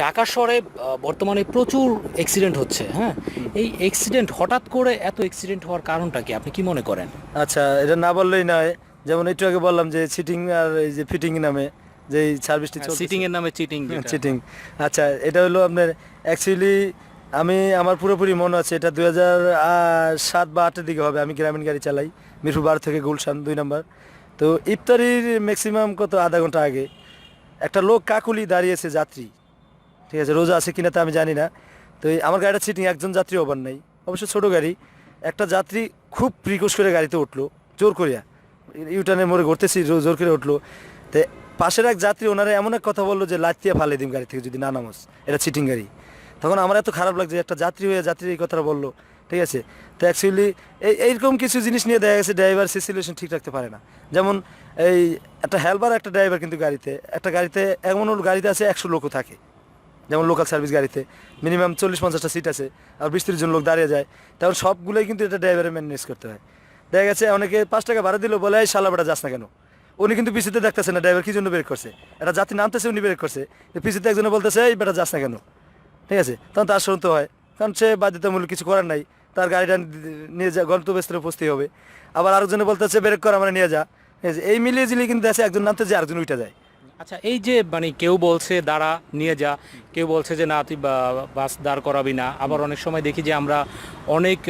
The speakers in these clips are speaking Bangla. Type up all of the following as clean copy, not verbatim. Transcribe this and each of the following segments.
ঢাকা শহরে বর্তমানে প্রচুর অ্যাক্সিডেন্ট হচ্ছে, হ্যাঁ। এই অ্যাক্সিডেন্ট হঠাৎ করে এত অ্যাক্সিডেন্ট হওয়ার কারণটা কি, আপনি কি মনে করেন? আচ্ছা, এটা না বললেই নয়। যেমন একটু আগে বললাম যে চিটিং আর এই যে ফিটিং নামে যে এই সার্ভিসটি সিটিং চলতেছে, এর নামে চিটিং যেটা, চিটিং। হ্যাঁ। আচ্ছা, এটা হলো আপনার অ্যাকচুয়ালি আমার পুরোপুরি মনে আছে এটা 2007 বা 8-এর দিকে হবে। আমি গ্রামীণ গাড়ি চালাই মিরপুর 12 থেকে গুলশান 2 নম্বর। তো ইফতারির ম্যাক্সিমাম কত আধা ঘন্টা আগে একটা লোক কাকুলি দাঁড়িয়েছে যাত্রী, ঠিক আছে, রোজা আছে কিনা তা আমি জানি না। তো আমার গাড়িটা সিটিং, একজন যাত্রী ওভার নাই, অবশ্য ছোট গাড়ি। একটা যাত্রী খুব প্রিকোশ করে গাড়িতে উঠলো জোর করিয়া, ইউটার্নের মোড়ে ঘুরতেছি, জোর করে উঠলো। তো পাশের এক যাত্রী ওনারা এমন এক কথা বললো যে লাইতিয়া ফালে দিম গাড়ি থেকে যদি না নামোস, এটা সিটিং গাড়ি। তখন আমার এত খারাপ লাগছে, একটা যাত্রী হয়ে যাত্রী এই কথাটা বললো, ঠিক আছে। তো অ্যাকচুয়ালি এইরকম কিছু জিনিস নিয়ে দেখা গেছে ড্রাইভার সিচুয়েশন ঠিক রাখতে পারে না। যেমন এই একটা হেল্পার একটা ড্রাইভার, কিন্তু একটা গাড়িতে এমন গাড়িতে আছে 100 লোকও থাকে, যেমন লোকাল সার্ভিস গাড়িতে মিনিমাম 40-50টা সিট আছে, আর 20-30 জন লোক দাঁড়িয়ে যায়। তখন সবগুলোই কিন্তু এটা ড্রাইভারের ম্যানেজ করতে হয়। দেখা গেছে অনেকে 5 টাকা ভাড়া দিল, বলে এই শালা বেটা যাস না কেন। উনি কিন্তু পিছিতে দেখতেছে না ড্রাইভার কি জন্য ব্রেক করছে, একটা যাত্রী নামতেছে উনি ব্রেক করছে, পিছিতে একজনে বলতেছে এই বেটা যাস না কেন, ঠিক আছে। তখন তার শুনতে হয়, কারণ সে বাধ্যতামূলক কিছু করার নাই, তার গাড়িটা নিয়ে যা গন্তব্যস্থলে পৌঁছতে হবে। আবার আরেকজনে বলতেছে ব্রেক কর, আমরা নিয়ে যা, ঠিক আছে। এই মিলিয়ে ঝিলিয়ে কিন্তু আছে একজন নামতে যায় আরেকজন উঠে যায়। আচ্ছা, এই যে মানে কেউ বলছে দাঁড়া নিয়ে যা, কেউ বলছে যে না তুই বাস দাঁড় করাবি না, আবার অনেক সময় দেখি যে আমরা অনেক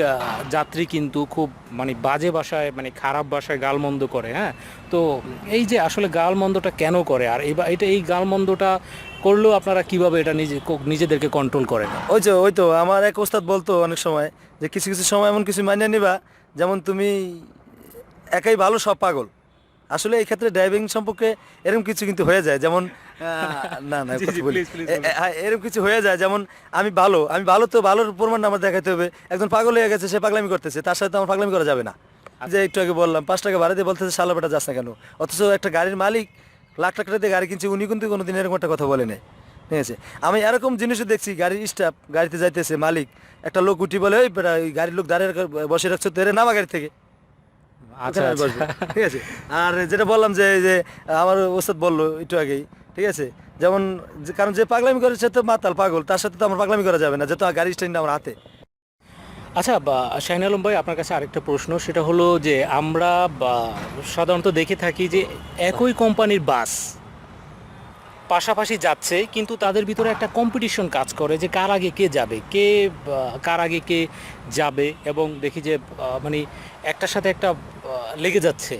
যাত্রী কিন্তু খুব মানে বাজে ভাষায়, মানে খারাপ ভাষায় গালমন্দ করে, হ্যাঁ। তো এই যে আসলে গালমন্দটা কেন করে, আর এই গালমন্দটা করলেও আপনারা কিভাবে এটা নিজেদেরকে কন্ট্রোল করেন? ওই তো আমার এক ওস্তাদ বলতো অনেক সময় যে কিছু কিছু সময় এমন কিছু মানিয়ে নিবা, যেমন তুমি একাই ভালো সব পাগল। আসলে এই ক্ষেত্রে ড্রাইভিং সম্পর্কে এরকম কিছু কিন্তু হয়ে যায়, যেমন না না জি কথা জি, বলি। Please please. এরকম কিছু হয়ে যায়, যেমন আমি ভালো তো ভালোর প্রমাণ আমার দেখাতে হবে। একজন পাগল হয়ে গেছে, সে পাগলামি করতেছে, তার সাথে তো আমার পাগলামি করা যাবে না। যে একটু আগে বললাম 5 টাকা ভাড়া দিয়ে বলতেছে শালা বেটা যাস না কেন, অথচ একটা গাড়ির মালিক লাখ টাকা দিয়ে গাড়ি কিনছে, উনি কিন্তু কোনোদিন এরকম একটা কথা বলে নাই, ঠিক আছে। আমি এরকম জিনিসও দেখছি, গাড়ির স্টাফ গাড়িতে যাইতেছে, মালিক একটা লোক উঠি বলে ওই বেটা ওই গাড়ির লোক দাঁড়িয়ে বসে রাখছো তো, এরে নামা গাড়ি থেকে, আচ্ছা ওখানে আমি আচ্ছা। বসবো, ঠিক আছে। আর যেটা বললাম যে এই যে আমার ওস্তাদ বললো একটু আগেই, ঠিক আছে, যেমন কারণ যে পাগলামি করে সে তো মাতাল পাগল, তার সাথে তো আমার পাগলামি করা যাবে না, যেহেতু গাড়ি স্ট্যান্ড আমার হাতে। আচ্ছা, শাহিন আলম ভাই, আপনার কাছে আরেকটা প্রশ্ন, সেটা হলো যে আমরা বা সাধারণত দেখে থাকি যে একই কোম্পানির বাস পাশাপাশি যাচ্ছে, কিন্তু তাদের ভিতরে একটা কম্পিটিশন কাজ করে যে কার আগে কে যাবে, কার আগে কে যাবে, এবং দেখি যে মানে একটার সাথে একটা লেগে যাচ্ছে,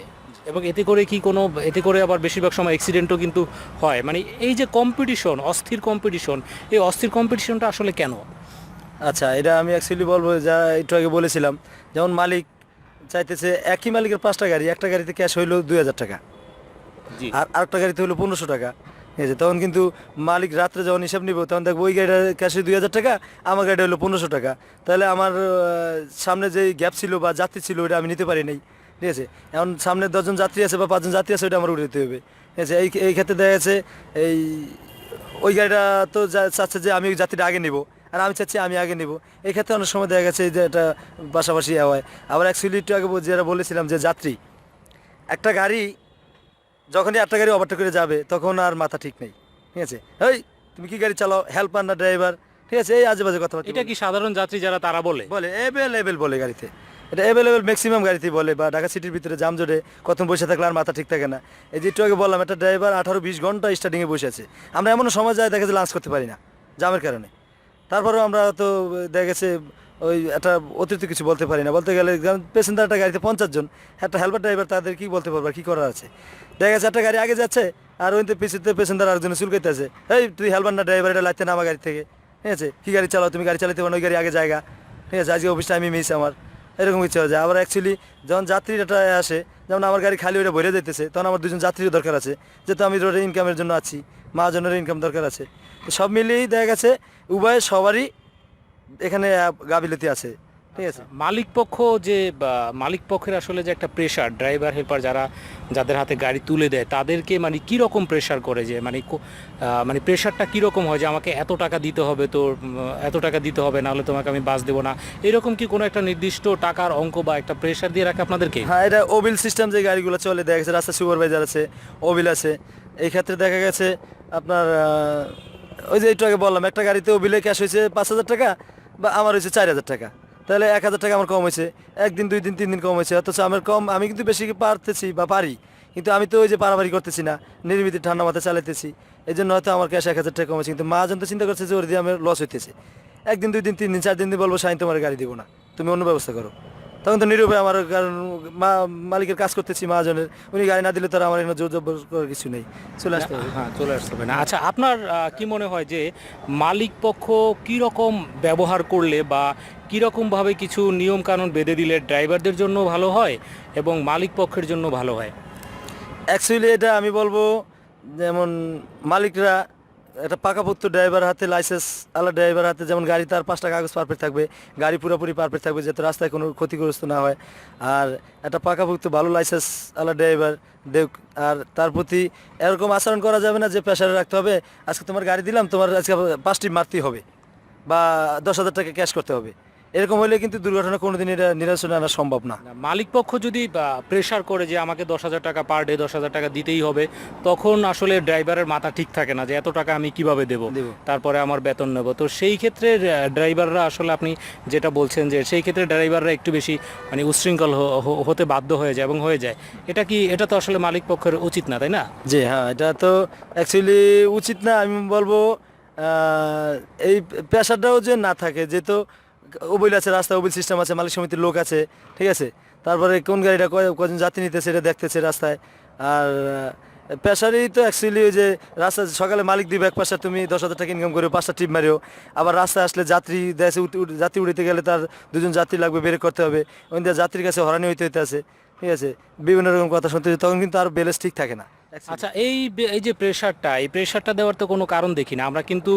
এবং এতে করে আবার বেশিরভাগ সময় অ্যাক্সিডেন্টও কিন্তু হয়। মানে এই যে কম্পিটিশন, অস্থির কম্পিটিশন, এই অস্থির কম্পিটিশনটা আসলে কেন? আচ্ছা, এটা আমি অ্যাকচুয়ালি বলবো যা একটু আগে বলেছিলাম, যেমন মালিক চাইতেছে একই মালিকের 5টা গাড়ি, একটা গাড়িতে ক্যাশ হইলো 2000 টাকা, জি। আর আরেকটা গাড়িতে হলো 1500 টাকা, ঠিক আছে। তখন কিন্তু মালিক রাত্রে যখন হিসাব নিব তখন দেখবো ওই গাড়িটা ক্যাশে 2000 টাকা, আমার গাড়িটা হলো 1500 টাকা। তাহলে আমার সামনে যে গ্যাপ ছিল বা যাত্রী ছিল ওইটা আমি নিতে পারি নাই, ঠিক আছে। এখন সামনে 10জন যাত্রী আছে বা 5জন যাত্রী আছে, ওইটা আমার উঠে দিতে হবে, ঠিক আছে। এই ক্ষেত্রে দেখা গেছে এই ওই গাড়িটা তো চাচ্ছে যে আমি ওই যাত্রীটা আগে নিব, আর আমি চাচ্ছি আমি আগে নিব। এই ক্ষেত্রে অনেক সময় দেখা গেছে যে এটা পাশাপাশি হয়। আবার অ্যাকচুয়ালি একটু আগে যেটা বলেছিলাম যে যাত্রী একটা গাড়ি যখনই একটা গাড়ি ওভারটেক করে যাবে তখন আর মাথা ঠিক নেই, ঠিক আছে। এই তুমি কি গাড়ি চালাও, হেল্পার না ড্রাইভার, ঠিক আছে, এই আজে বাজে কথাবার্তা এটা কি সাধারণ যাত্রী যারা তারা বলে? বলে অ্যাভেলেবেল বলে গাড়িতে। এটা অ্যাভেলেবেল ম্যাক্সিমাম গাড়িতেই বলে, বা ঢাকা সিটির ভিতরে জামজটে কত বসে থাকলে আর মাথা ঠিক থাকে না। এই যে একটু আগে বললাম একটা ড্রাইভার 18-20 ঘন্টা স্টার্টিংয়ে বসে আছে, আমরা এমন সময় যায় দেখা যাচ্ছে লাঞ্চ করতে পারি না জামের কারণে। তারপরেও আমরা তো দেখা গেছে ওই একটা অতিরিক্ত কিছু বলতে পারি না, বলতে গেলে প্যাসেঞ্জার একটা গাড়িতে 50 জন, একটা হেল্পার ড্রাইভার, তাদের কি বলতে পারবো, আর কি করার আছে। দেখা গেছে একটা গাড়ি আগে যাচ্ছে আর ওইতে পিছিয়ে প্যাসেঞ্জার আরেকজন চুলকাইতে আছে, এই তুই হেল্পার না ড্রাইভার, এটা লাগতে না আমার গাড়ি থেকে, ঠিক আছে, কি গাড়ি চালাও তুমি, গাড়ি চালাতে পারো ওই গাড়ি আগে জায়গা, ঠিক আছে, আজকে অফিস টাইমে মিস আমার, এরকম ইচ্ছা হয়ে যায়। আবার অ্যাকচুয়ালি যখন যাত্রীটা আসে, যেমন আমার গাড়ি খালি ওইটা ভরে যেতেছে, তখন আমার 2জন যাত্রীর দরকার আছে, যেহেতু আমি রোডে ইনকামের জন্য আছি, মহাজনের ইনকাম দরকার আছে। তো সব মিলিয়েই দেখা গেছে উভয় সবারই এখানে গাফিলতি আছে, ঠিক আছে। মালিক পক্ষ মালিক পক্ষের আসলে যে একটা প্রেশার, ড্রাইভার হেল্পার যাদের হাতে গাড়ি তুলে দেয় তাদেরকে মানে কি রকম প্রেশার করে, যে মানে প্রেশারটা কি রকম হয়, যে আমাকে এত টাকা দিতে হবে, তো এত টাকা দিতে হবে, নাহলে তোমাকে আমি বাস দেবো না, এরকম কি কোনো একটা নির্দিষ্ট টাকার অঙ্ক বা একটা প্রেশার দিয়ে রাখে আপনাদেরকে? হ্যাঁ, এটা ওবিল সিস্টেম যে গাড়িগুলো চলে, দেখা গেছে রাস্তা সুপারভাইজার আছে, ওবিল আছে। এই ক্ষেত্রে দেখা গেছে আপনার ওই যে একটু আগে বললাম একটা গাড়িতে বিলে ক্যাশ হয়েছে 5,000 টাকা বা আমার হয়েছে 4,000 টাকা, তাহলে 1,000 টাকা আমার কম হয়েছে, একদিন 2 দিন 3 দিন কম হয়েছে, অথচ আমার কম, আমি কিন্তু বেশি পারতেছি বা পারি, কিন্তু আমি তো ওই যে পারাবারি করতেছি না, নির্মিতি ঠান্ডা মাথায় চালাইতেছি, এই জন্য হয়তো আমার ক্যাশ 1,000 টাকা কমেছে, কিন্তু মাহাজন তো চিন্তা করছে যে ওর দিয়ে আমার লস হইতেছে, একদিন 2 দিন 3 দিন 4 দিন দিয়ে বলবো শাইন তোমার গাড়ি দিব না, তুমি অন্য ব্যবস্থা করো, তখন তো নিরুপায় আমার, কারণ মালিকের কাজ করতেছি মহাজনের, উনি গাড়ি না দিলে তার আমার এখানে জোর জবর করার কিছু নেই, চলে আসতে হবে। হ্যাঁ, চলে আসতে হবে না। আচ্ছা, আপনার কি মনে হয় যে মালিক পক্ষ কী রকম ব্যবহার করলে বা কীরকমভাবে কিছু নিয়ম কানুন বেঁধে দিলে ড্রাইভারদের জন্য ভালো হয় এবং মালিক পক্ষের জন্য ভালো হয়? অ্যাকচুয়ালি এটা আমি বলবো, যেমন মালিকরা একটা পাকাপোক্ত ড্রাইভার হাতে, লাইসেন্স আলা ড্রাইভার হাতে, যেমন গাড়ি তার 5টা কাগজ পারফেক্ট থাকবে, গাড়ি পুরোপুরি পারফেক্ট থাকবে যাতে রাস্তায় কোনো ক্ষতিগ্রস্ত না হয়, আর একটা পাকাপোক্ত ভালো লাইসেন্স আলা ড্রাইভার দেখ, আর তার প্রতি এরকম আচরণ করা যাবে না যে প্রেশারে রাখতে হবে, আজকে তোমার গাড়ি দিলাম, তোমার আজকে 5টি মারতেই হবে বা 10,000 টাকা ক্যাশ করতে হবে, এরকম হলে কিন্তু দুর্ঘটনা কোনোদিন এটা নিরসনে আনা সম্ভব না। না, মালিক পক্ষ যদি প্রেশার করে যে আমাকে 10,000 টাকা পার ডে 10,000 টাকা দিতেই হবে, তখন আসলে ড্রাইভারের মাথা ঠিক থাকে না যে এত টাকা আমি কিভাবে দেব, দেবো। তারপরে আমার বেতন নেব। তো সেই ক্ষেত্রে ড্রাইভাররা আসলে আপনি যেটা বলছেন যে সেই ক্ষেত্রে ড্রাইভাররা একটু বেশি মানে উচ্ছৃঙ্খল হতে বাধ্য হয়ে যায় এবং হয়ে যায়, এটা তো আসলে মালিক পক্ষের উচিত না, তাই না? জি হ্যাঁ, এটা তো অ্যাকচুয়ালি উচিত না, আমি বলবো এই প্রেশারটাও যে না থাকে, যেহেতু ওবিল আছে, রাস্তায় ওবিল সিস্টেম আছে, মালিক সমিতির লোক আছে, ঠিক আছে, তারপরে কোন গাড়িটা কজন যাত্রী নিতেছে এটা দেখতেছে রাস্তায়, আর প্রেশারই তো অ্যাকচুয়ালি ওই যে রাস্তা সকালে মালিক দিবে 1 তুমি 10,000 টাকা ইনকাম করে 5টা টিপ মারিও, আবার রাস্তায় আসলে যাত্রী দেশে যাত্রী উড়িতে গেলে তার 2জন যাত্রী লাগবে, বের করতে হবে, ওই যাত্রীর কাছে হরানি হইতে আছে, ঠিক আছে, বিভিন্ন রকম কথা শুনতে হয়, তখন কিন্তু আর ব্যালেন্স ঠিক থাকে না। আচ্ছা, এই যে এই প্রেশারটা দেওয়ার তো কোনো কারণ দেখি না আমরা, কিন্তু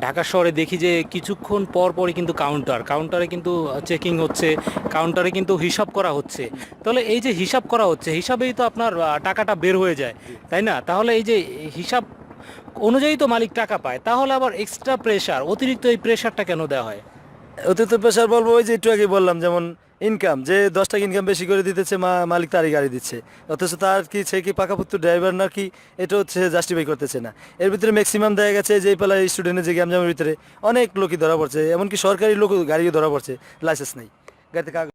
ঢাকা শহরে দেখি যে কিছুক্ষণ পর পরই কিন্তু কাউন্টারে কিন্তু চেকিং হচ্ছে, কাউন্টারে কিন্তু হিসাব করা হচ্ছে। তাহলে এই যে হিসাব করা হচ্ছে, হিসাবেই তো আপনার টাকাটা বের হয়ে যায়, তাই না? তাহলে এই যে হিসাব অনুযায়ী তো মালিক টাকা পায়, তাহলে আবার এক্সট্রা প্রেশার, অতিরিক্ত এই প্রেশারটা কেন দেওয়া হয়? অতিরিক্ত প্রেশার বলবো ওই যে একটু আগে বললাম, যেমন ইনকাম, যে 10 টাকা ইনকাম বেশি করে দিতেছে মালিক তারই গাড়ি দিচ্ছে, অথচ তার কি সে কি পাকাপোক্ত ড্রাইভার না কি, এটা হচ্ছে জাস্টিফাই করতেছে না। এর ভিতরে ম্যাক্সিমাম দেখা গেছে যে এই পালা স্টুডেন্টের যে গ্যামজামের ভিতরে অনেক লোকই ধরা পড়ছে, এমনকি সরকারি লোক গাড়িও ধরা পড়ছে, লাইসেন্স নেই, গাড়িতে কাগজ